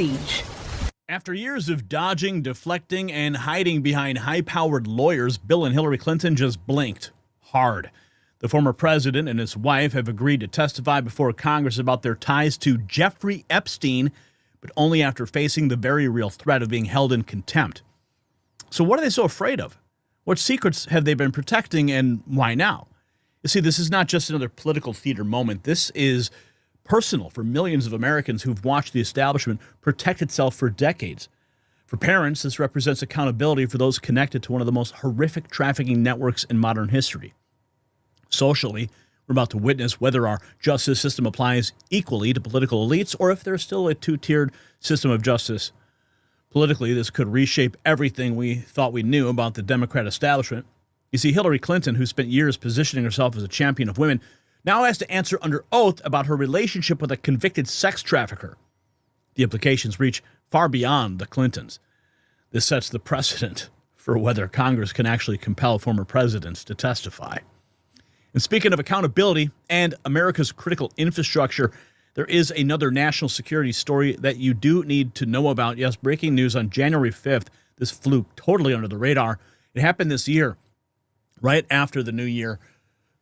siege. After years of dodging, deflecting, and hiding behind high-powered lawyers, Bill and Hillary Clinton just blinked hard. The former president and his wife have agreed to testify before Congress about their ties to Jeffrey Epstein, but only after facing the very real threat of being held in contempt. So what are they so afraid of? What secrets have they been protecting, and why now? You see, this is not just another political theater moment. This is personal for millions of Americans who've watched the establishment protect itself for decades. For parents, this represents accountability for those connected to one of the most horrific trafficking networks in modern history. Socially, we're about to witness whether our justice system applies equally to political elites or if there's still a two-tiered system of justice. Politically, this could reshape everything we thought we knew about the Democrat establishment. You see, Hillary Clinton, who spent years positioning herself as a champion of women, now has to answer under oath about her relationship with a convicted sex trafficker. The implications reach far beyond the Clintons. This sets the precedent for whether Congress can actually compel former presidents to testify. And speaking of accountability and America's critical infrastructure, there is another national security story that you do need to know about. Yes, breaking news on January 5th. This flew totally under the radar. It happened this year, right after the new year.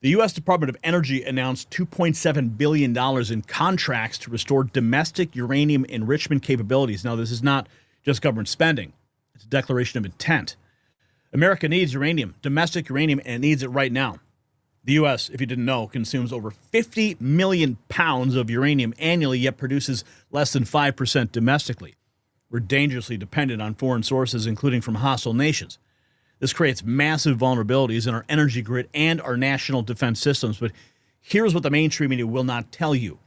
The U.S. Department of Energy announced $2.7 billion in contracts to restore domestic uranium enrichment capabilities. Now, this is not just government spending. It's a declaration of intent. America needs uranium, domestic uranium, and it needs it right now. The U.S., if you didn't know, consumes over 50 million pounds of uranium annually, yet produces less than 5% domestically. We're dangerously dependent on foreign sources, including from hostile nations. This creates massive vulnerabilities in our energy grid and our national defense systems. But here's what the mainstream media will not tell you.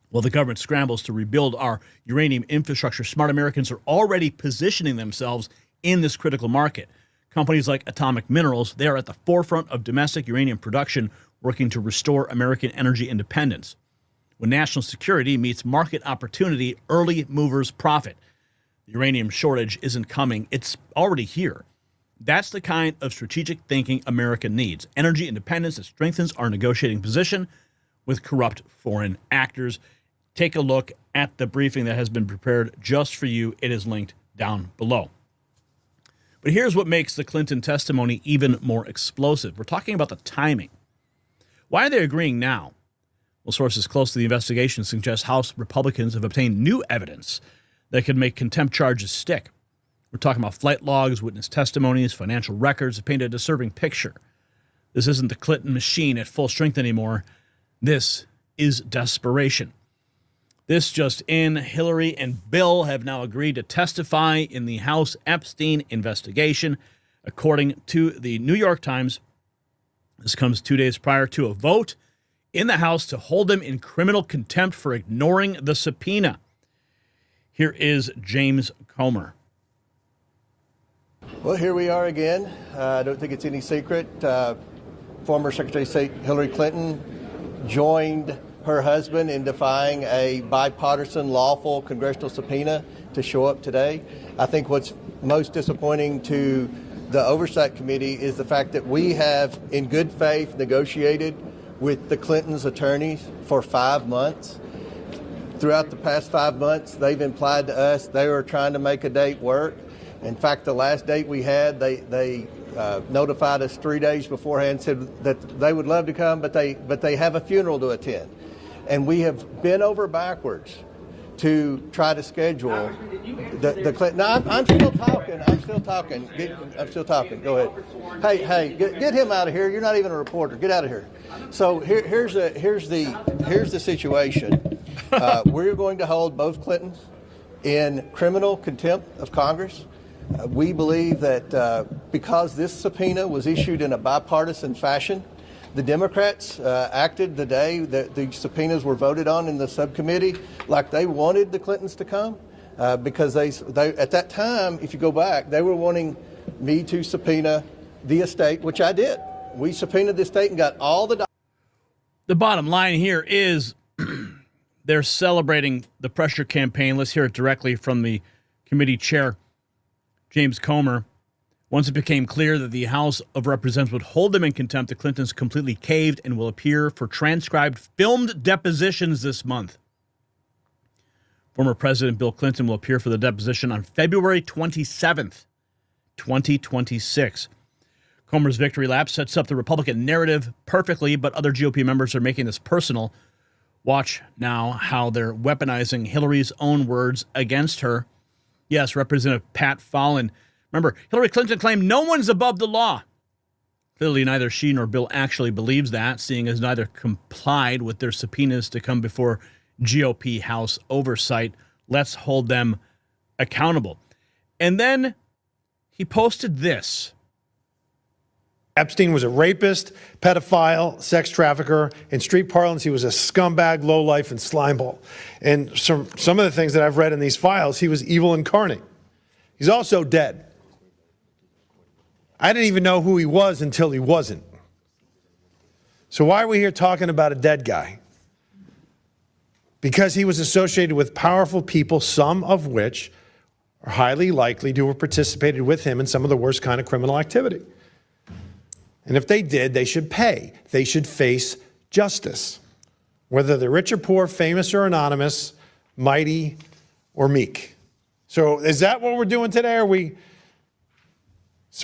While the government scrambles to rebuild our uranium infrastructure, smart Americans are already positioning themselves in this critical market. Companies like Atomic Minerals, they are at the forefront of domestic uranium production, working to restore American energy independence. When national security meets market opportunity, early movers profit. The uranium shortage isn't coming. It's already here. That's the kind of strategic thinking America needs. Energy independence that strengthens our negotiating position with corrupt foreign actors. Take a look at the briefing that has been prepared just for you. It is linked down below. But here's what makes the Clinton testimony even more explosive. We're talking about the timing. Why are they agreeing now? Well, sources close to the investigation suggest House Republicans have obtained new evidence that could make contempt charges stick. We're talking about flight logs, witness testimonies, financial records that paint a disturbing picture. This isn't the Clinton machine at full strength anymore. This is desperation. This just in, Hillary and Bill have now agreed to testify in the House Epstein investigation. According to the New York Times, this comes 2 days prior to a vote in the House to hold them in criminal contempt for ignoring the subpoena. Here is James Comer. Well, here we are again. I don't think it's any secret. Former Secretary of State Hillary Clinton joined her husband in defying a bipartisan lawful congressional subpoena to show up today. I think what's most disappointing to the Oversight Committee is the fact that we have, in good faith, negotiated with the Clintons' attorneys for 5 months. Throughout the past 5 months, they've implied to us they were trying to make a date work. In fact, the last date we had, they notified us 3 days beforehand, said that they would love to come, but they have a funeral to attend. And we have bent over backwards to try to schedule the Clinton. No, I'm still talking. I'm still talking. Go ahead. Hey, get him out of here. You're not even a reporter. Get out of here. So here's the situation. We're going to hold both Clintons in criminal contempt of Congress. We believe that because this subpoena was issued in a bipartisan fashion, the Democrats acted the day that the subpoenas were voted on in the subcommittee like they wanted the Clintons to come because they at that time, if you go back, they were wanting me to subpoena the estate, which I did. We subpoenaed the estate and got all the documents. The bottom line here is they're celebrating the pressure campaign. Let's hear it directly from the committee chair, James Comer. Once it became clear that the House of Representatives would hold them in contempt, the Clintons completely caved and will appear for transcribed filmed depositions this month. Former President Bill Clinton will appear for the deposition on February 27th, 2026. Comer's victory lap sets up the Republican narrative perfectly, but other GOP members are making this personal. Watch now how they're weaponizing Hillary's own words against her. Yes, Representative Pat Fallon. Remember, Hillary Clinton claimed no one's above the law. Clearly, neither she nor Bill actually believes that, seeing as neither complied with their subpoenas to come before GOP House oversight. Let's hold them accountable. And then he posted this. Epstein was a rapist, pedophile, sex trafficker. In street parlance, he was a scumbag, lowlife, and slimeball. And some of the things that I've read in these files, he was evil incarnate. He's also dead. I didn't even know who he was until he wasn't. So why are we here talking about a dead guy? Because he was associated with powerful people, some of which are highly likely to have participated with him in some of the worst kind of criminal activity. And if they did, they should pay. They should face justice, whether they're rich or poor, famous or anonymous, mighty or meek. So is that what we're doing today? Are we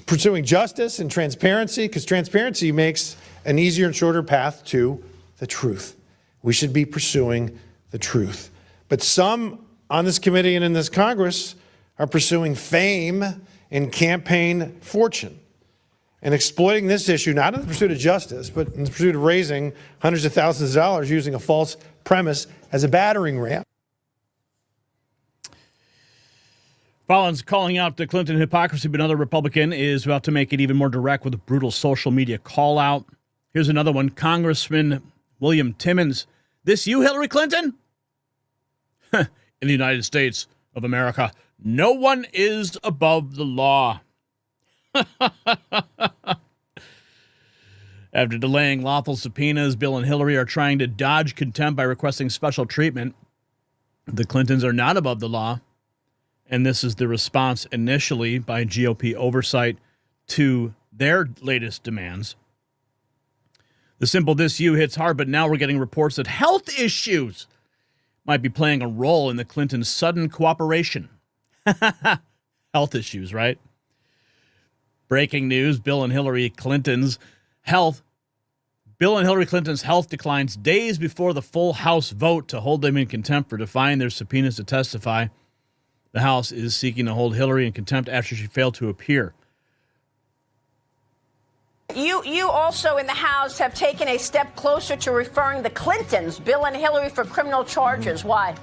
pursuing justice and transparency? Because transparency makes an easier and shorter path to the truth. We should be pursuing the truth. But some on this committee and in this Congress are pursuing fame and campaign fortune, and exploiting this issue, not in the pursuit of justice, but in the pursuit of raising hundreds of thousands of dollars using a false premise as a battering ram. Fallon's calling out the Clinton hypocrisy, but another Republican is about to make it even more direct with a brutal social media call out. Here's another one. Congressman William Timmons. This you, Hillary Clinton? In the United States of America, no one is above the law. After delaying lawful subpoenas, Bill and Hillary are trying to dodge contempt by requesting special treatment. The Clintons are not above the law, and this is the response initially by GOP oversight to their latest demands. The simple "this you" hits hard, but now we're getting reports that health issues might be playing a role in the Clintons' sudden cooperation. Health issues, right? Breaking news, Bill and Hillary Clinton's health declines days before the full House vote to hold them in contempt for defying their subpoenas to testify. The House is seeking to hold Hillary in contempt after she failed to appear. You also in the House have taken a step closer to referring the Clintons, Bill and Hillary, for criminal charges. Why?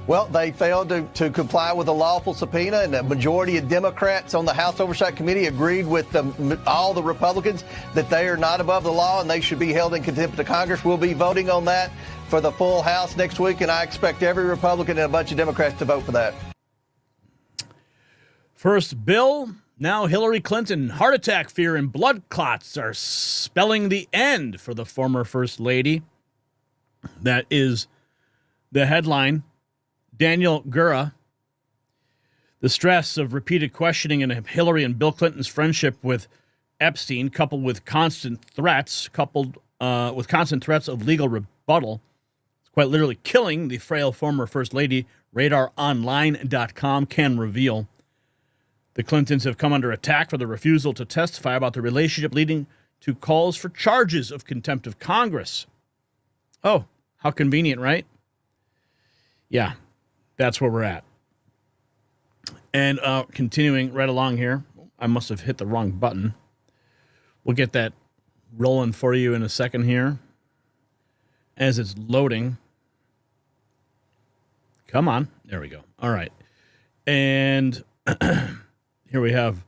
Well, they failed to comply with a lawful subpoena, and the majority of Democrats on the House Oversight Committee agreed with all the Republicans that they are not above the law and they should be held in contempt of Congress. We'll be voting on that for the full House next week, and I expect every Republican and a bunch of Democrats to vote for that. First Bill, now Hillary Clinton. Heart attack fear and blood clots are spelling the end for the former First Lady. That is the headline. Daniel Gura, the stress of repeated questioning in Hillary and Bill Clinton's friendship with Epstein, coupled with constant threats of legal rebuttal, it's quite literally killing the frail former First Lady. RadarOnline.com can reveal. The Clintons have come under attack for the refusal to testify about the relationship, leading to calls for charges of contempt of Congress. Oh, how convenient, right? Yeah. That's where we're at. And continuing right along here, I must have hit the wrong button. We'll get that rolling for you in a second here as it's loading. Come on. There we go. All right. And here we have.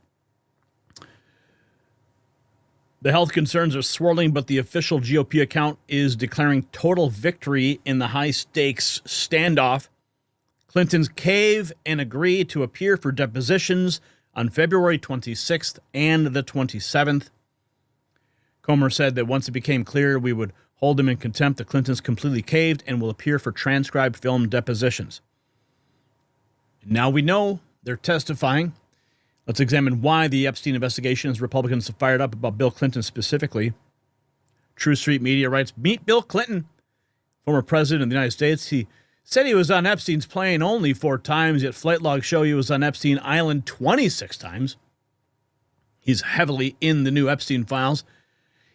The health concerns are swirling, but the official GOP account is declaring total victory in the high-stakes standoff. Clintons cave and agree to appear for depositions on February 26th and the 27th. Comer said that once it became clear we would hold him in contempt, the Clintons completely caved and will appear for transcribed film depositions. Now we know they're testifying. Let's examine why the Epstein investigation has Republicans fired up about Bill Clinton specifically. True Street Media writes, meet Bill Clinton, former president of the United States. He Said he was on Epstein's plane only 4 times, yet flight logs show he was on Epstein Island 26 times. He's heavily in the new Epstein files.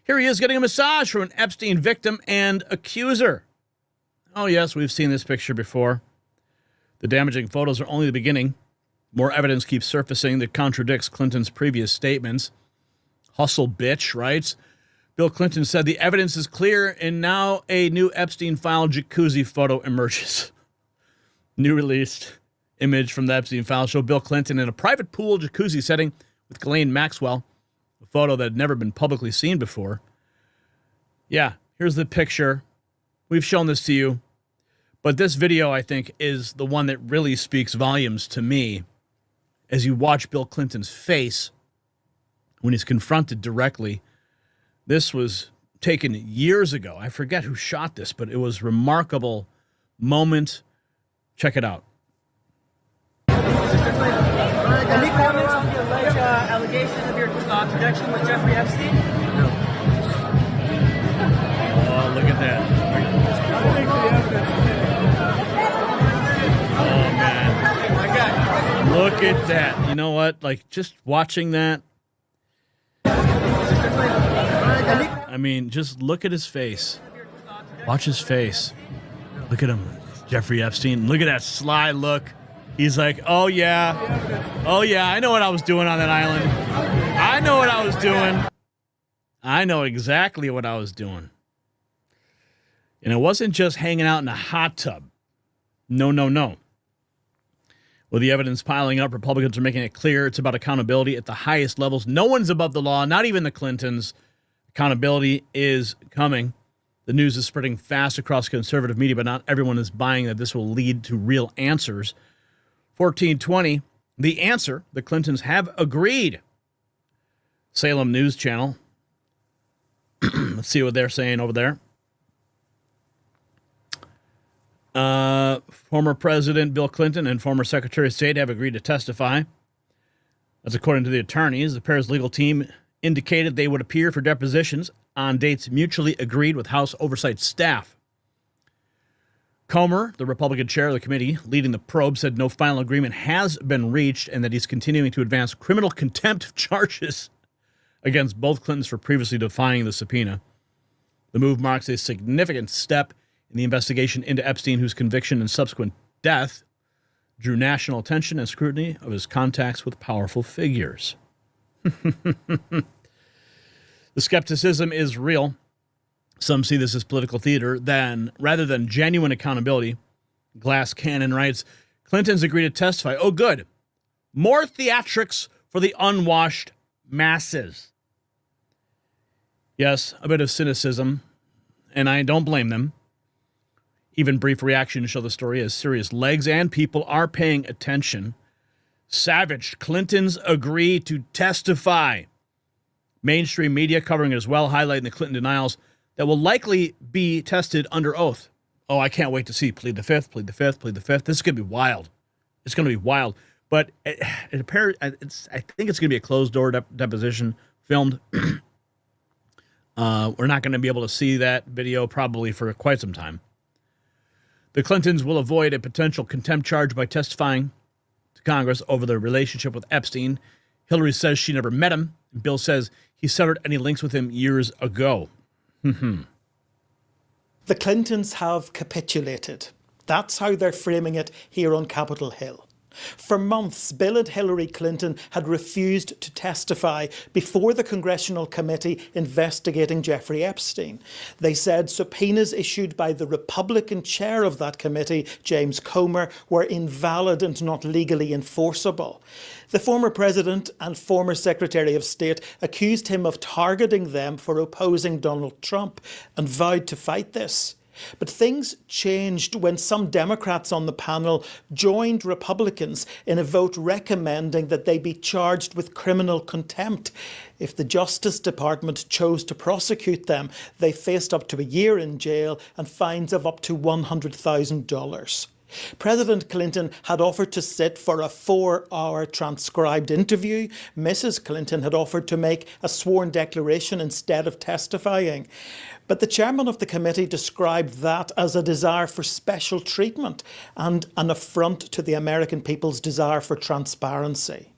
Here he is getting a massage from an Epstein victim and accuser. Oh, yes, we've seen this picture before. The damaging photos are only the beginning. More evidence keeps surfacing that contradicts Clinton's previous statements. Hustle Bitch writes, Bill Clinton said the evidence is clear, and now a new Epstein file jacuzzi photo emerges. New released image from the Epstein file show Bill Clinton in a private pool jacuzzi setting with Ghislaine Maxwell, a photo that had never been publicly seen before. Yeah, here's the picture. We've shown this to you. But this video, I think, is the one that really speaks volumes to me as you watch Bill Clinton's face when he's confronted directly. This was taken years ago. I forget who shot this, but it was a remarkable moment. Check it out. Any comments on the alleged allegations of your connection with Jeffrey Epstein? No. Oh, look at that. Oh, man. Look at that. You know what? Like, just watching that. I mean, just look at his face. Watch his face. Look at him, Jeffrey Epstein. Look at that sly look. He's like, oh, yeah, I know what I was doing on that island. I know what I was doing. I know exactly what I was doing. And it wasn't just hanging out in a hot tub. No. With the evidence piling up, Republicans are making it clear it's about accountability at the highest levels. No one's above the law, not even the Clintons. Accountability is coming. The news is spreading fast across conservative media, but not everyone is buying that this will lead to real answers. 1420, the answer, the Clintons have agreed. Salem News Channel. Let's see what they're saying over there. Former President Bill Clinton and former Secretary of State have agreed to testify. That's according to the attorneys. The pair's legal team indicated they would appear for depositions on dates mutually agreed with House Oversight staff. Comer, the Republican chair of the committee leading the probe, said no final agreement has been reached and that he's continuing to advance criminal contempt charges against both Clintons for previously defying the subpoena. The move marks a significant step in the investigation into Epstein, whose conviction and subsequent death drew national attention and scrutiny of his contacts with powerful figures. The skepticism is real. Some see this as political theater rather than genuine accountability. Glass Cannon writes, Clinton's agreed to testify. Oh, good. More theatrics for the unwashed masses. Yes, a bit of cynicism, and I don't blame them. Even brief reactions show the story has serious legs, and people are paying attention. Savage, Clintons agree to testify. Mainstream media covering it as well, highlighting the Clinton denials that will likely be tested under oath. Oh, I can't wait to see. Plead the fifth, plead the fifth, plead the fifth. This is going to be wild. It's going to be wild. But it appears, I think it's going to be a closed-door deposition filmed. We're not going to be able to see that video probably for quite some time. The Clintons will avoid a potential contempt charge by testifying to Congress over their relationship with Epstein. Hillary says she never met him. Bill says he severed any links with him years ago. The Clintons have capitulated. That's how they're framing it here on Capitol Hill. For months, Bill and Hillary Clinton had refused to testify before the congressional committee investigating Jeffrey Epstein. They said subpoenas issued by the Republican chair of that committee, James Comer, were invalid and not legally enforceable. The former president and former Secretary of State accused him of targeting them for opposing Donald Trump and vowed to fight this. But things changed when some Democrats on the panel joined Republicans in a vote recommending that they be charged with criminal contempt. If the Justice Department chose to prosecute them, they faced up to a year in jail and fines of up to $100,000. President Clinton had offered to sit for a 4-hour transcribed interview. Mrs. Clinton had offered to make a sworn declaration instead of testifying. But the chairman of the committee described that as a desire for special treatment and an affront to the American people's desire for transparency.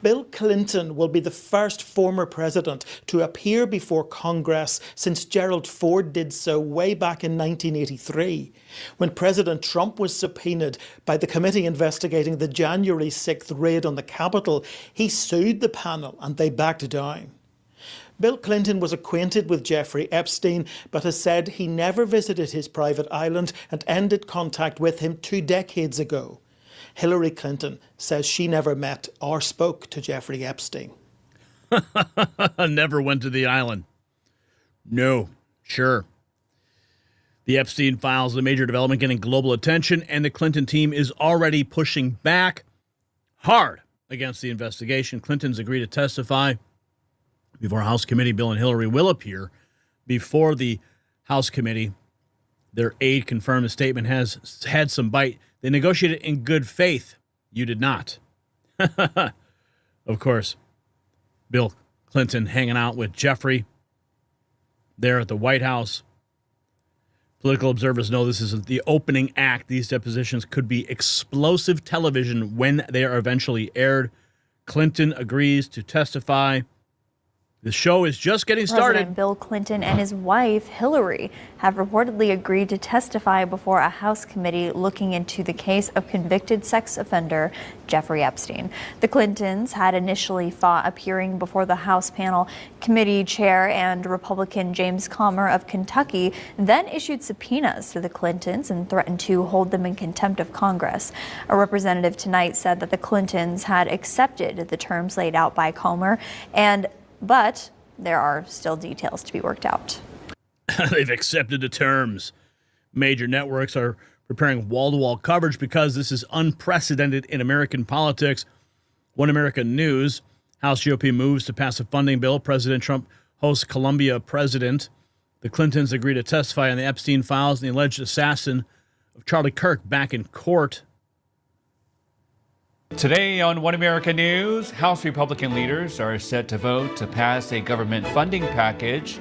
Bill Clinton will be the first former president to appear before Congress since Gerald Ford did so way back in 1983. When President Trump was subpoenaed by the committee investigating the January 6th raid on the Capitol, he sued the panel and they backed down. Bill Clinton was acquainted with Jeffrey Epstein, but has said he never visited his private island and ended contact with him 2 decades ago. Hillary Clinton says she never met or spoke to Jeffrey Epstein. Never went to the island. No, sure. The Epstein files, a major development getting global attention, and the Clinton team is already pushing back hard against the investigation. Clinton's agreed to testify before House Committee. Bill and Hillary will appear before the House Committee. Their aide confirmed the statement has had some bite. They negotiated in good faith. You did not. Of course, Bill Clinton hanging out with Jeffrey there at the White House. Political observers know this is the opening act. These depositions could be explosive television when they are eventually aired. Clinton agrees to testify. The show is just getting started. President Bill Clinton and his wife, Hillary, have reportedly agreed to testify before a House committee looking into the case of convicted sex offender Jeffrey Epstein. The Clintons had initially fought appearing before the House panel. Committee chair and Republican James Comer of Kentucky then issued subpoenas to the Clintons and threatened to hold them in contempt of Congress. A representative tonight said that the Clintons had accepted the terms laid out by Comer, but there are still details to be worked out. They've accepted the terms. Major networks are preparing wall-to-wall coverage because this is unprecedented in American politics. One American News, House GOP moves to pass a funding bill. President Trump hosts Colombia president. The Clintons agree to testify on the Epstein files and the alleged assassin of Charlie Kirk back in court. Today on One America News, House Republican leaders are set to vote to pass a government funding package.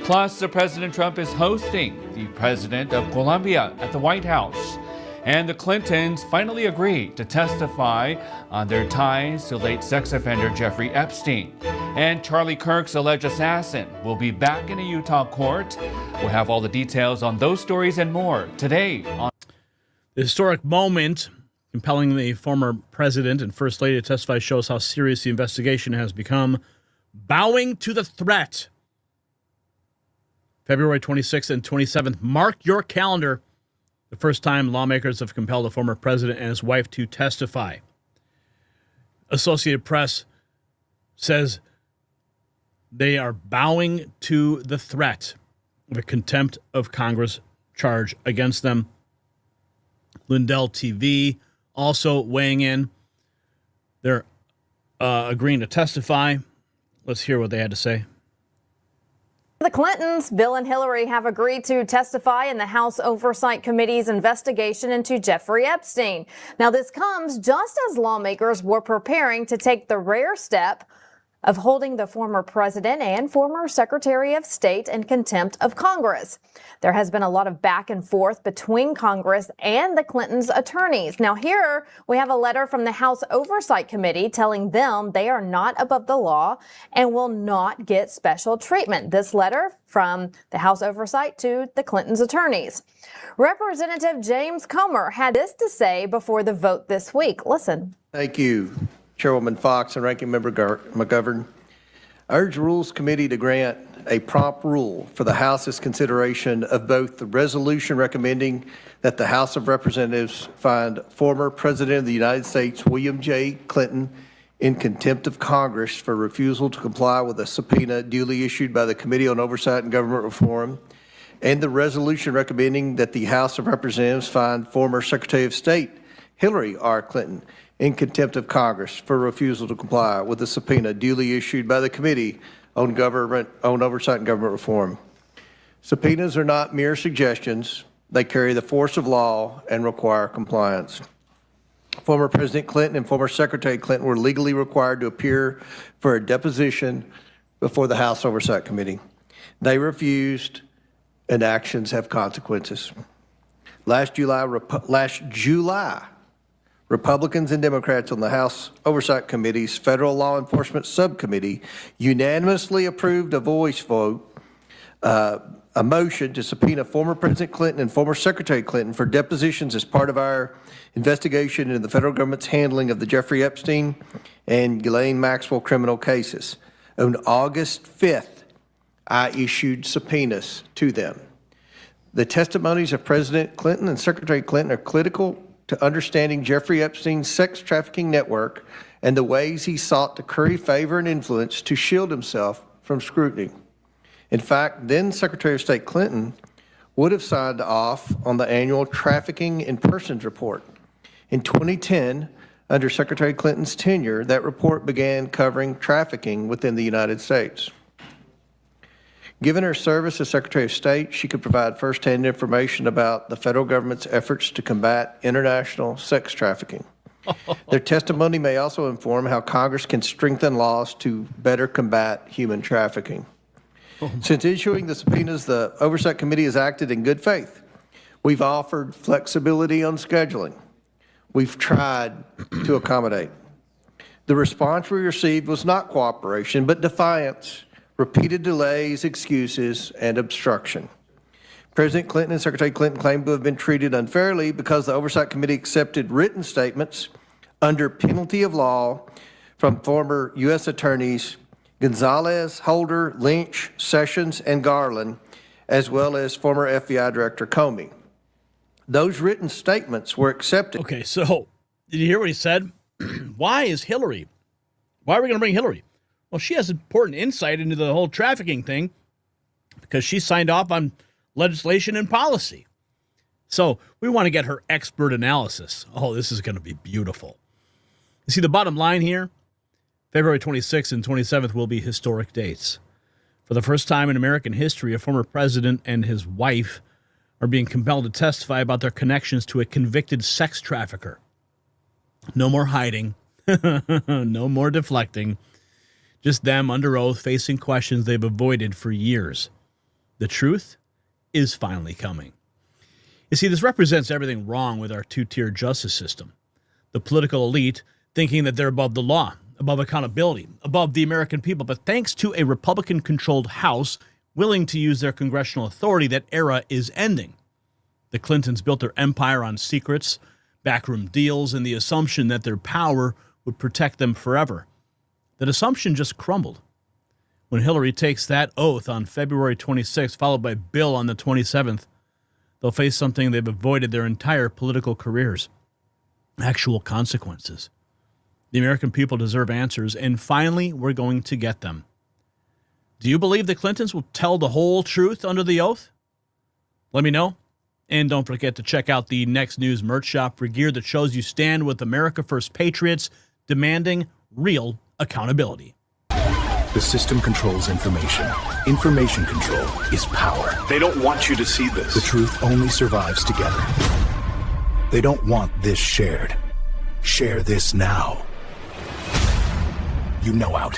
Plus, President Trump is hosting the president of Colombia at the White House. And the Clintons finally agreed to testify on their ties to late sex offender Jeffrey Epstein. And Charlie Kirk's alleged assassin will be back in a Utah court. We'll have all the details on those stories and more today on The historic moment compelling the former president and first lady to testify shows how serious the investigation has become. Bowing to the threat. February 26th and 27th. Mark your calendar. The first time lawmakers have compelled a former president and his wife to testify. Associated Press says they are bowing to the threat of a contempt of Congress charge against them. Lindell TV also weighing in. They're agreeing to testify. Let's hear what they had to say. The Clintons, Bill and Hillary, have agreed to testify in the House Oversight Committee's investigation into Jeffrey Epstein. Now, this comes just as lawmakers were preparing to take the rare step of holding the former president and former Secretary of State in contempt of Congress. There has been a lot of back and forth between Congress and the Clintons' attorneys. Now, here we have a letter from the House Oversight Committee telling them they are not above the law and will not get special treatment. This letter from the House Oversight to the Clintons' attorneys. Representative James Comer had this to say before the vote this week. Listen. Thank you, Chairwoman Fox and Ranking Member McGovern. I urge the Rules Committee to grant a prompt rule for the House's consideration of both the resolution recommending that the House of Representatives find former President of the United States, William J. Clinton, in contempt of Congress for refusal to comply with a subpoena duly issued by the Committee on Oversight and Government Reform, and the resolution recommending that the House of Representatives find former Secretary of State, Hillary R. Clinton, in contempt of Congress for refusal to comply with the subpoena duly issued by the Committee on Oversight and Government Reform. Subpoenas are not mere suggestions. They carry the force of law and require compliance. Former President Clinton and former Secretary Clinton were legally required to appear for a deposition before the House Oversight Committee. They refused, and actions have consequences. Last July, Republicans and Democrats on the House Oversight Committee's Federal Law Enforcement Subcommittee unanimously approved a voice vote, a motion to subpoena former President Clinton and former Secretary Clinton for depositions as part of our investigation into the federal government's handling of the Jeffrey Epstein and Ghislaine Maxwell criminal cases. On August 5th, I issued subpoenas to them. The testimonies of President Clinton and Secretary Clinton are critical to understanding Jeffrey Epstein's sex trafficking network and the ways he sought to curry favor and influence to shield himself from scrutiny. In fact, then Secretary of State Clinton would have signed off on the annual Trafficking in Persons report. In 2010, under Secretary Clinton's tenure, that report began covering trafficking within the United States. Given her service as Secretary of State, she could provide firsthand information about the federal government's efforts to combat international sex trafficking. Their testimony may also inform how Congress can strengthen laws to better combat human trafficking. Since issuing the subpoenas, the Oversight Committee has acted in good faith. We've offered flexibility on scheduling. We've tried to accommodate. The response we received was not cooperation, but defiance, repeated delays, excuses, and obstruction. President Clinton and Secretary Clinton claim to have been treated unfairly because the Oversight Committee accepted written statements under penalty of law from former U.S. attorneys Gonzalez, Holder, Lynch, Sessions, and Garland, as well as former FBI Director Comey. Those written statements were accepted. Okay, so did you hear what he said? Why are we going to bring Hillary? Well, she has important insight into the whole trafficking thing because she signed off on legislation and policy. So we want to get her expert analysis. Oh, this is going to be beautiful. You see, the bottom line here, February 26th and 27th will be historic dates. For the first time in American history, a former president and his wife are being compelled to testify about their connections to a convicted sex trafficker. No more hiding. No more deflecting. Just them under oath facing questions they've avoided for years. The truth is finally coming. You see, this represents everything wrong with our two-tier justice system. The political elite thinking that they're above the law, above accountability, above the American people. But thanks to a Republican-controlled House willing to use their congressional authority, that era is ending. The Clintons built their empire on secrets, backroom deals, and the assumption that their power would protect them forever. That assumption just crumbled. When Hillary takes that oath on February 26th, followed by Bill on the 27th, they'll face something they've avoided their entire political careers. Actual consequences. The American people deserve answers, and finally, we're going to get them. Do you believe the Clintons will tell the whole truth under the oath? Let me know. And don't forget to check out the Next News merch shop for gear that shows you stand with America First patriots demanding real accountability. The system controls information. Information control is power. They don't want you to see this. The truth only survives together. They don't want this shared. Share this now. You know out.